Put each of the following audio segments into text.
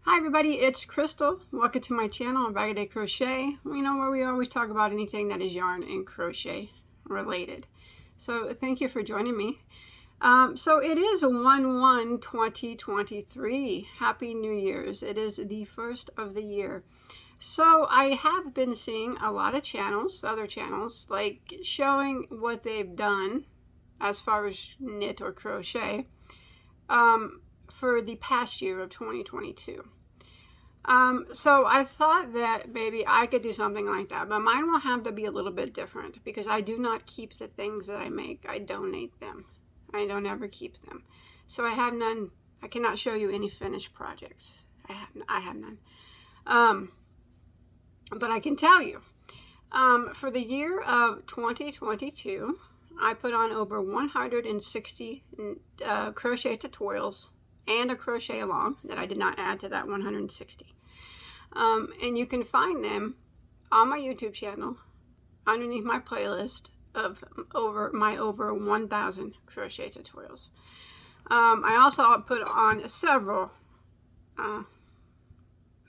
Hi everybody, it's Crystal. Welcome to my channel, Bagoday Crochet. Where we always talk about anything that is yarn and crochet related. So thank you for joining me. So it is 1/1/2023. Happy New Year's. It is the first of the year. So I have been seeing a lot of channels, other channels, like showing what they've done as far as knit or crochet for the past year of 2022. So I thought that maybe I could do something like that, but mine will have to be a little bit different because I do not keep the things that I make. I donate them. I don't ever keep them. So I have none. I cannot show you any finished projects. I have none. But I can tell you, for the year of 2022, I put on over 160 crochet tutorials and a crochet along that I did not add to that 160. And you can find them on my YouTube channel underneath my playlist of over 1,000 crochet tutorials. I also put on several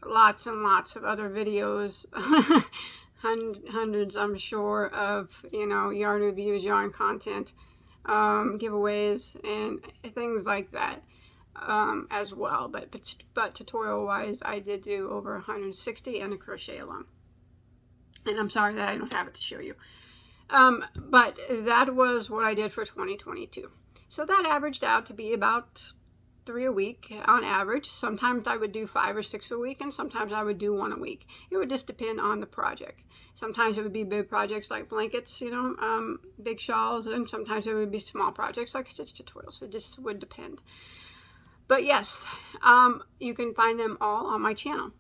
lots and lots of other videos, hundreds I'm sure of yarn reviews, yarn content, giveaways and things like that as well, but tutorial wise I did do over 160 and a crochet along, and I'm sorry that I don't have it to show you, but that was what I did for 2022. So that averaged out to be about 3 a week on average. Sometimes I would do 5 or 6 a week, and sometimes I would do 1 a week. It would just depend on the project. Sometimes it would be big projects like blankets, big shawls, and sometimes it would be small projects like stitch tutorials. It just would depend. But yes, you can find them all on my channel.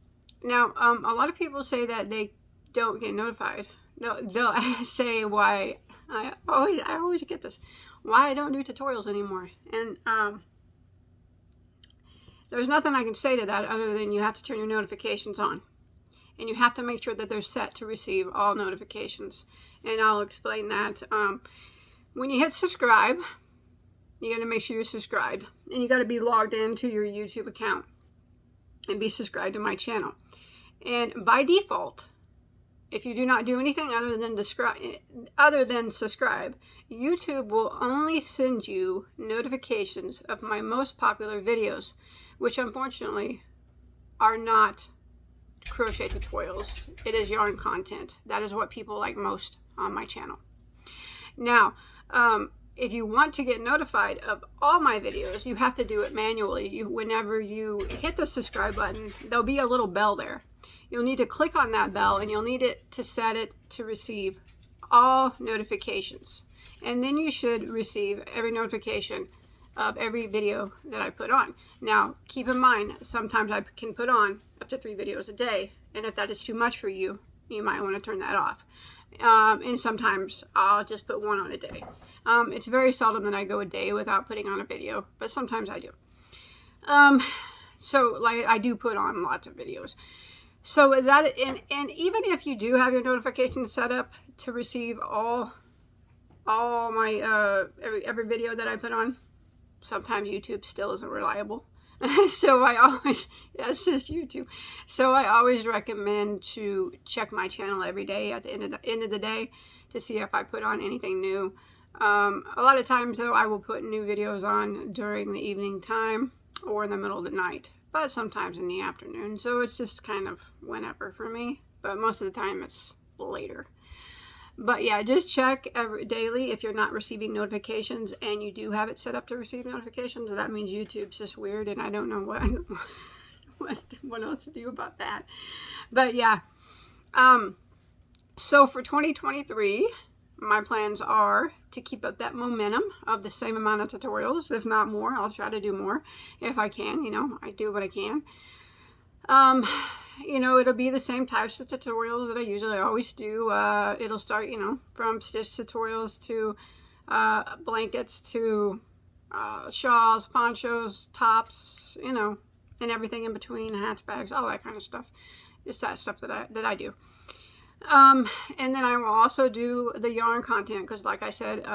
Now, a lot of people say that they don't get notified. They'll say why I always get this, why I don't do tutorials anymore. And there's nothing I can say to that other than you have to turn your notifications on. And you have to make sure that they're set to receive all notifications. And I'll explain that. When you hit subscribe, you got to make sure you're subscribed. And you got to be logged into your YouTube account and be subscribed to my channel. And by default, if you do not do anything other than subscribe, YouTube will only send you notifications of my most popular videos, which unfortunately are not crochet tutorials. It is yarn content. That is what people like most on my channel. Now, if you want to get notified of all my videos, you have to do it manually. Whenever you hit the subscribe button, there'll be a little bell there. You'll need to click on that bell, and you'll need it to set it to receive all notifications. And then you should receive every notification of every video that I put on. Now, keep in mind, sometimes I can put on up to 3 videos a day, and if that is too much for you, you might want to turn that off. And sometimes I'll just put 1 on a day. It's very seldom that I go a day without putting on a video, but sometimes I do. So like I do put on lots of videos. So that, and even if you do have your notifications set up to receive all my every video that I put on, sometimes YouTube still isn't reliable. So I always, that's just YouTube. So I always recommend to check my channel every day at the end of the day to see if I put on anything new. A lot of times though, I will put new videos on during the evening time or in the middle of the night, but sometimes in the afternoon. So it's just kind of whenever for me, but most of the time it's later. But yeah, just check daily if you're not receiving notifications, and you do have it set up to receive notifications. That means YouTube's just weird, and I don't know what else to do about that. But yeah, so for 2023, my plans are to keep up that momentum of the same amount of tutorials, if not more. I'll try to do more if I can. I do what I can. It'll be the same types of tutorials that I usually always do. It'll start, from stitch tutorials to blankets to shawls, ponchos, tops, and everything in between, hats, bags, all that kind of stuff. Just that stuff that I do. And then I will also do the yarn content because, like I said,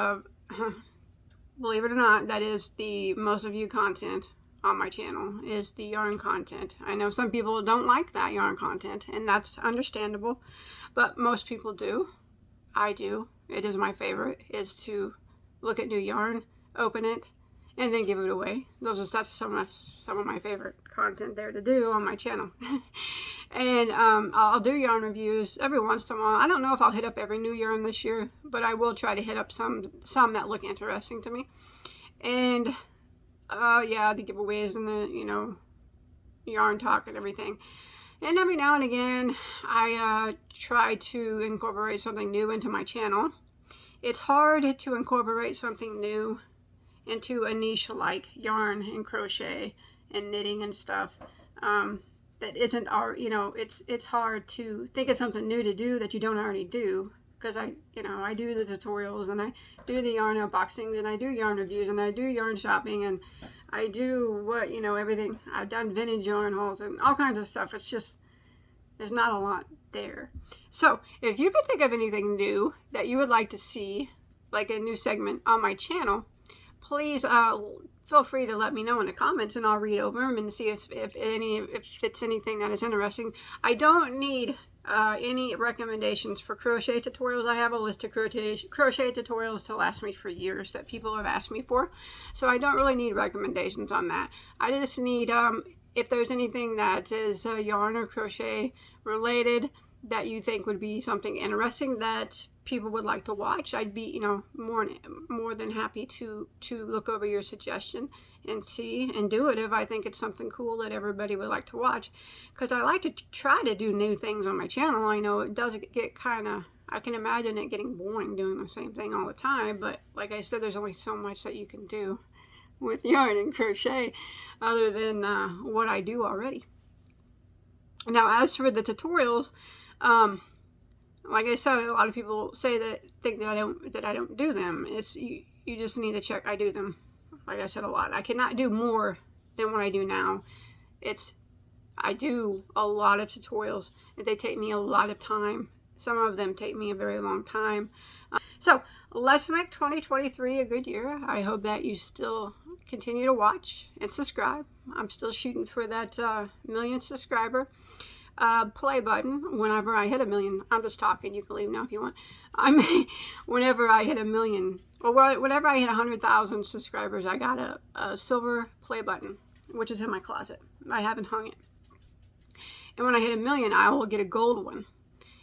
believe it or not, that is the most viewed content on my channel is the yarn content. I know some people don't like that yarn content, and that's understandable, but most people do. I do. It is my favorite, is to look at new yarn, open it, and then give it away. That's some of my favorite content there to do on my channel. And I'll do yarn reviews every once in a while. I don't know if I'll hit up every new yarn this year, but I will try to hit up some that look interesting to me. And yeah, the giveaways and the, you know, yarn talk and everything. And every now and again, I try to incorporate something new into my channel. It's hard to incorporate something new into a niche like yarn and crochet and knitting and stuff that isn't our, you know, it's hard to think of something new to do that you don't already do, because I do the tutorials, and I do the yarn unboxings, and I do yarn reviews, and I do yarn shopping, and I do what, you know, everything. I've done vintage yarn hauls and all kinds of stuff. It's just, there's not a lot there. So if you could think of anything new that you would like to see, like a new segment on my channel, please feel free to let me know in the comments, and I'll read over them and see if it's anything that is interesting. I don't need any recommendations for crochet tutorials. I have a list of crochet tutorials to last me for years that people have asked me for, so I don't really need recommendations on that. I just need if there's anything that is yarn or crochet related that you think would be something interesting that people would like to watch, I'd be, you know, more than happy to look over your suggestion and see and do it if I think it's something cool that everybody would like to watch. Because I like to try to do new things on my channel. I know it does get kind of, I can imagine it getting boring doing the same thing all the time, but like I said, there's only so much that you can do with yarn and crochet other than what I do already. Now, as for the tutorials, like I said, a lot of people think that I don't do them. It's you just need to check. I do them, like I said, a lot. I cannot do more than what I do now. I do a lot of tutorials, and they take me a lot of time. Some of them take me a very long time. So let's make 2023 a good year. I hope that you still continue to watch and subscribe. I'm still shooting for that 1,000,000 subscriber play button whenever I hit 1,000,000. I'm just talking. You can leave now if you want. Whenever I hit 1,000,000, or whenever I hit 100,000 subscribers, I got a silver play button, which is in my closet. I haven't hung it. And when I hit 1,000,000, I will get a gold one.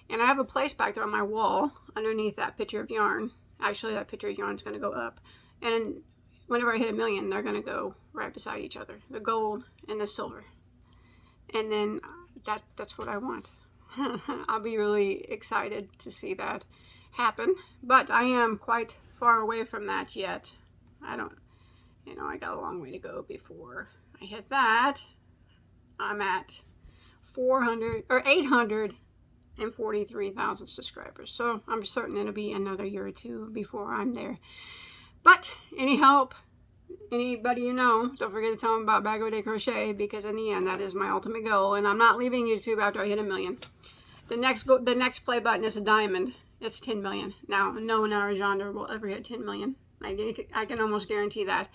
And I have a place back there on my wall underneath that picture of yarn. Actually, that picture of yarn is going to go up. And whenever I hit 1,000,000, they're going to go right beside each other, the gold and the silver. And then that's what I want. I'll be really excited to see that happen. But I am quite far away from that yet. I got a long way to go before I hit that. I'm at 843,000 subscribers. So I'm certain it'll be another year or two before I'm there. But any help, anybody you know, don't forget to tell them about Bagoday Crochet, because in the end, that is my ultimate goal. And I'm not leaving YouTube after I hit 1,000,000. The next play button is a diamond. It's 10,000,000. Now, no one in our genre will ever hit 10,000,000. I can almost guarantee that.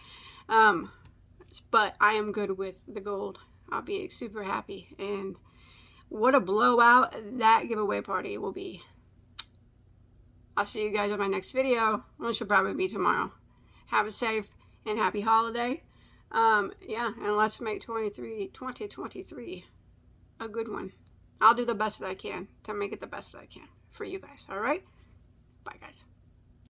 But I am good with the gold. I'll be super happy. And what a blowout that giveaway party will be. I'll see you guys in my next video, which will probably be tomorrow. Have a safe and happy holiday. Yeah, and let's make 2023 a good one. I'll do the best that I can to make it the best that I can for you guys. All right? Bye, guys.